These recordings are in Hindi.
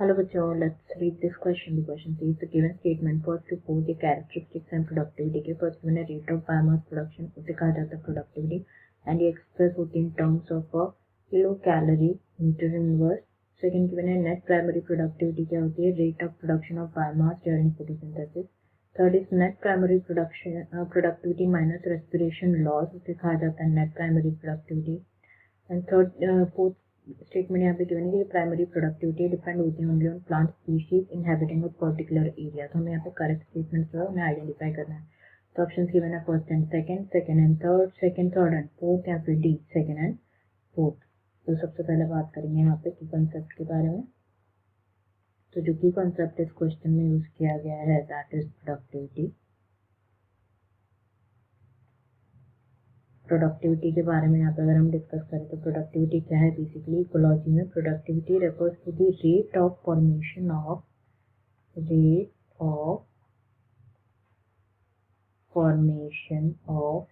Hello बच्चों, let's read this question. The question says the given statement first to four the characteristics and productivity के first given है rate of biomass production, उसे कहा जाता है productivity and ये express होती है in terms of a kilocalorie meter inverse. Second given है net primary productivity क्या होती है rate of production of biomass during photosynthesis. Third is net primary productivity minus respiration loss, उसे कहा जाता है net primary productivity. And fourth statement यहाँ पे गिवन है कि प्राइमरी प्रोडक्टिविटी डिपेंड होती है only on plant species inhabiting a particular area. तो हमें यहाँ पे करेक्ट स्टेटमेंट जो है उन्हें आइडेंटिफाई करना है. तो ऑप्शन गिवन है first and second, second and third, second third and fourth या फिर डी सेकंड एंड फोर्थ. तो सबसे पहले बात करेंगे यहाँ पे की कॉन्सेप्ट के बारे में. तो जो की कॉन्सेप्ट इस क्वेश्चन में यूज किया गया है दैट इज प्रोडक्टिविटी. प्रोडक्टिविटी के बारे में यहाँ पे अगर हम डिस्कस करें तो प्रोडक्टिविटी क्या है. बेसिकली इकोलॉजी में productivity refers to the rate of formation of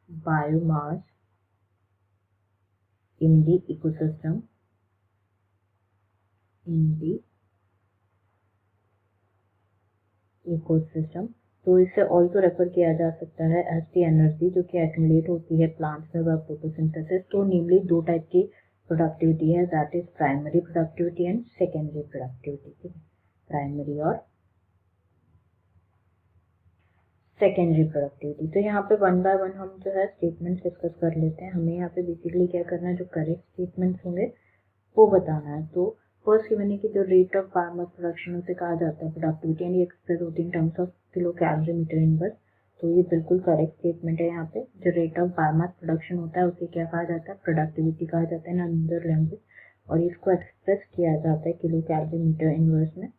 biomass in the ecosystem तो इसे ऑल्सो रेफर किया जा सकता है एज दी एनर्जी जो कि एक्यूमुलेट होती है प्लांट्स में बाय फोटोसिंथेसिस. तो नेमली दो टाइप की प्रोडक्टिविटी है that is primary productivity and secondary productivity. ठीक है, प्राइमरी और सेकेंडरी प्रोडक्टिविटी. तो यहाँ पे वन बाय वन हम जो है स्टेटमेंट डिस्कस कर लेते हैं. हमें यहाँ पे बेसिकली क्या करना है, जो करेक्ट स्टेटमेंट्स होंगे वो बताना है. तो फर्स्ट गिवन है कि जो रेट ऑफ बायोमास प्रोडक्शन उसे कहा जाता है प्रोडक्टिविटी एंड ये एक्सप्रेस होती है in terms of kilo calorie meter inverse. तो ये बिल्कुल करेक्ट स्टेटमेंट है. यहाँ पे जो रेट ऑफ बायोमास प्रोडक्शन होता है उसे क्या कहा जाता है, प्रोडक्टिविटी कहा जाता है इन अनदर लैंग्वेज. और इसको एक्सप्रेस किया जाता है किलो कैलोरी मीटर इनवर्स में.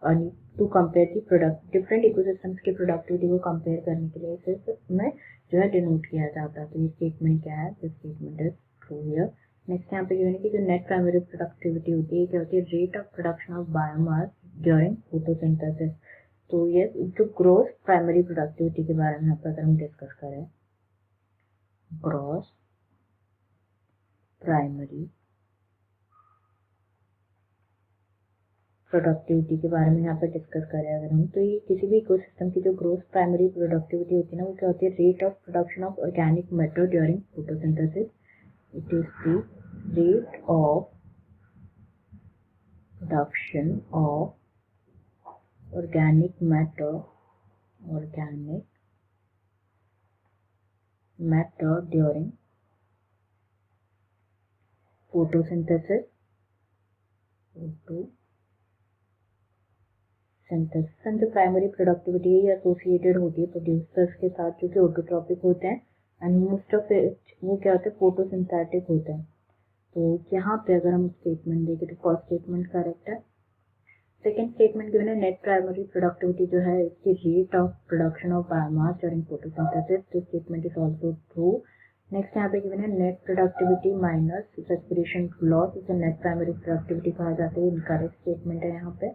और to compare the product different ecosystems की प्रोडक्टिविटी को कंपेयर करने के लिए इसे में जो है डिनोट किया जाता है. तो ये स्टेटमेंट क्या है, this statement is true here. Next यहाँ पे गिवन है कि जो नेट प्राइमरी प्रोडक्टिविटी होती है क्या होती है, rate of production of biomass during photosynthesis. तो ये जो ग्रॉस प्राइमरी प्रोडक्टिविटी के बारे में यहाँ पर अगर हम डिस्कस करें, ग्रॉस प्राइमरी प्रोडक्टिविटी के बारे में यहाँ पर डिस्कस करें अगर हम, तो ये किसी भी इकोसिस्टम की जो ग्रोथ प्राइमरी प्रोडक्टिविटी होती है ना वो क्या होती है, rate of production of organic matter during photosynthesis. It is the rate of production of organic matter during photosynthesis. And जो प्राइमरी प्रोडक्टिविटी है ये एसोसिएटेड होती है प्रोड्यूसर्स के साथ जो कि ऑटोट्रॉपिक होते हैं एंड मोस्ट ऑफ इट वो क्या होते हैं, फोटोसिंथेटिक होते हैं. तो यहाँ पे अगर हम स्टेटमेंट देखें तो फर्स्ट स्टेटमेंट करेक्ट है. सेकेंड स्टेटमेंट गिवन है नेट प्राइमरी प्रोडक्टिविटी जो है इसकी rate of production of biomass during photosynthesis. This statement is also true. Next यहाँ पे गिवन है net productivity minus respiration loss, इसे नेट प्राइमरी प्रोडक्टिविटी कहा जाता है. इनकरेक्ट स्टेटमेंट है यहाँ पे.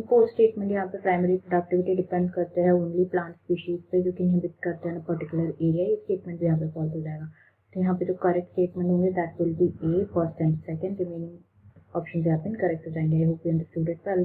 फोर्थ स्टेटमेंट यहाँ पे प्राइमरी प्रोडक्टिविटी डिपेंड करते हैं ओनली प्लांट स्पीशीज पे जो कि इनहिबिट करते हैं पर्टिकुलर एरिया. ये स्टेटमेंट भी यहाँ पे फॉल्स हो जाएगा. तो यहाँ पे जो करेक्ट स्टेटमेंट होंगे that will be A first and second. Remaining option यहाँ पे इनकरेक्ट हो जाएंगे. I hope you understood it well.